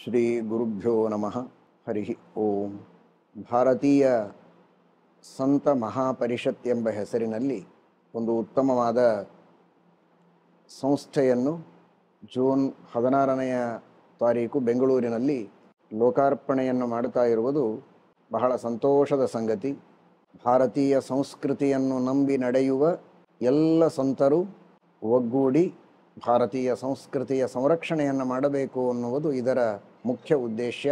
ಶ್ರೀ ಗುರುಭ್ಯೋ ನಮಃ. ಹರಿ ಓಂ. ಭಾರತೀಯ ಸಂತ ಮಹಾಪರಿಷತ್ ಎಂಬ ಹೆಸರಿನಲ್ಲಿ ಒಂದು ಉತ್ತಮವಾದ ಸಂಸ್ಥೆಯನ್ನು ಜೂನ್ 16ನೆಯ ತಾರೀಕು ಬೆಂಗಳೂರಿನಲ್ಲಿ ಲೋಕಾರ್ಪಣೆಯನ್ನು ಮಾಡುತ್ತಾ ಇರುವುದು ಬಹಳ ಸಂತೋಷದ ಸಂಗತಿ. ಭಾರತೀಯ ಸಂಸ್ಕೃತಿಯನ್ನು ನಂಬಿ ನಡೆಯುವ ಎಲ್ಲ ಸಂತರು ಒಗ್ಗೂಡಿ ಭಾರತೀಯ ಸಂಸ್ಕೃತಿಯ ಸಂರಕ್ಷಣೆಯನ್ನು ಮಾಡಬೇಕು ಅನ್ನುವುದು ಇದರ ಮುಖ್ಯ ಉದ್ದೇಶ.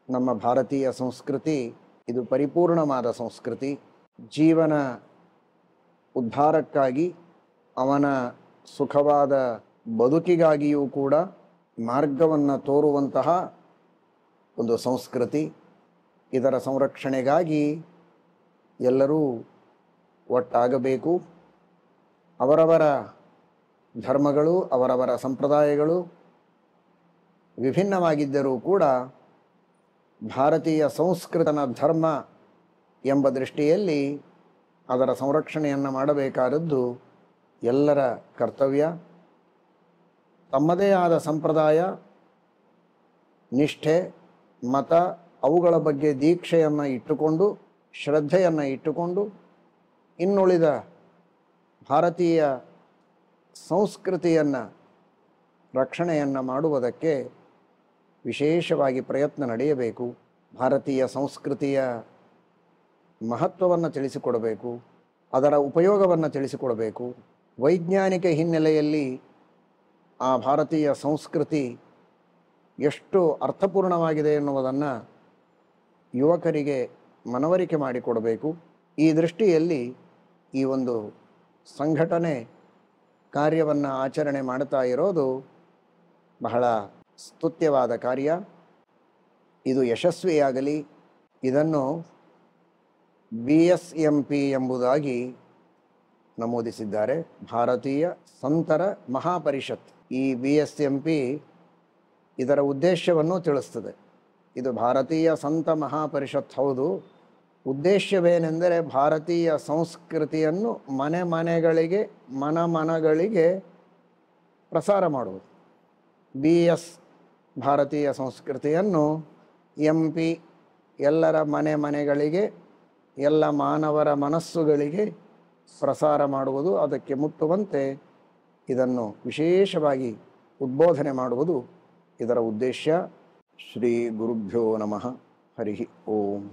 ನಮ್ಮ ಭಾರತೀಯ ಸಂಸ್ಕೃತಿ ಇದು ಪರಿಪೂರ್ಣವಾದ ಸಂಸ್ಕೃತಿ. ಜೀವನ ಉದ್ಧಾರಕ್ಕಾಗಿ, ಅವನ ಸುಖವಾದ ಬದುಕಿಗಾಗಿಯೂ ಕೂಡ ಮಾರ್ಗವನ್ನು ತೋರುವಂತಹ ಒಂದು ಸಂಸ್ಕೃತಿ. ಇದರ ಸಂರಕ್ಷಣೆಗಾಗಿ ಎಲ್ಲರೂ ಒಟ್ಟಾಗಬೇಕು. ಅವರವರ ಧರ್ಮಗಳು, ಅವರವರ ಸಂಪ್ರದಾಯಗಳು ವಿಭಿನ್ನವಾಗಿದ್ದರೂ ಕೂಡ ಭಾರತೀಯ ಸಂಸ್ಕೃತನ ಧರ್ಮ ಎಂಬ ದೃಷ್ಟಿಯಲ್ಲಿ ಅದರ ಸಂರಕ್ಷಣೆಯನ್ನು ಮಾಡಬೇಕಾದದ್ದು ಎಲ್ಲರ ಕರ್ತವ್ಯ. ತಮ್ಮದೇ ಆದ ಸಂಪ್ರದಾಯ, ನಿಷ್ಠೆ, ಮತ ಅವುಗಳ ಬಗ್ಗೆ ದೀಕ್ಷೆಯನ್ನು ಇಟ್ಟುಕೊಂಡು, ಶ್ರದ್ಧೆಯನ್ನು ಇಟ್ಟುಕೊಂಡು ಇನ್ನುಳಿದ ಭಾರತೀಯ ಸಂಸ್ಕೃತಿಯನ್ನು ರಕ್ಷಣೆಯನ್ನು ಮಾಡುವುದಕ್ಕೆ ವಿಶೇಷವಾಗಿ ಪ್ರಯತ್ನ ನಡೆಯಬೇಕು. ಭಾರತೀಯ ಸಂಸ್ಕೃತಿಯ ಮಹತ್ವವನ್ನು ತಿಳಿಸಿಕೊಡಬೇಕು, ಅದರ ಉಪಯೋಗವನ್ನು ತಿಳಿಸಿಕೊಡಬೇಕು. ವೈಜ್ಞಾನಿಕ ಹಿನ್ನೆಲೆಯಲ್ಲಿ ಆ ಭಾರತೀಯ ಸಂಸ್ಕೃತಿ ಎಷ್ಟು ಅರ್ಥಪೂರ್ಣವಾಗಿದೆ ಎನ್ನುವುದನ್ನು ಯುವಕರಿಗೆ ಮನವರಿಕೆ ಮಾಡಿಕೊಡಬೇಕು. ಈ ದೃಷ್ಟಿಯಲ್ಲಿ ಈ ಒಂದು ಸಂಘಟನೆ ಕಾರ್ಯವನ್ನು ಆಚರಣೆ ಮಾಡ್ತಾ ಇರೋದು ಬಹಳ ಸ್ತುತ್ಯವಾದ ಕಾರ್ಯ. ಇದು ಯಶಸ್ವಿಯಾಗಲಿ. ಇದನ್ನು BSMP ಎಂಬುದಾಗಿ ನಮೂದಿಸಿದ್ದಾರೆ, ಭಾರತೀಯ ಸಂತರ ಮಹಾಪರಿಷತ್. ಈ BSMP ಇದರ ಉದ್ದೇಶವನ್ನು ತಿಳಿಸ್ತದೆ. ಇದು ಭಾರತೀಯ ಸಂತ ಮಹಾಪರಿಷತ್ ಹೌದು. ಉದ್ದೇಶವೇನೆಂದರೆ ಭಾರತೀಯ ಸಂಸ್ಕೃತಿಯನ್ನು ಮನೆ ಮನೆಗಳಿಗೆ, ಮನಗಳಿಗೆ ಪ್ರಸಾರ ಮಾಡುವುದು. BS ಭಾರತೀಯ ಸಂಸ್ಕೃತಿಯನ್ನು, MP ಎಲ್ಲರ ಮನೆಗಳಿಗೆ, ಎಲ್ಲ ಮಾನವರ ಮನಸ್ಸುಗಳಿಗೆ ಪ್ರಸಾರ ಮಾಡುವುದು, ಅದಕ್ಕೆ ಮುಟ್ಟುವಂತೆ ಇದನ್ನು ವಿಶೇಷವಾಗಿ ಉದ್ಬೋಧನೆ ಮಾಡುವುದು ಇದರ ಉದ್ದೇಶ. ಶ್ರೀ ಗುರುಭ್ಯೋ ನಮಃ. ಹರಿ ಓಂ.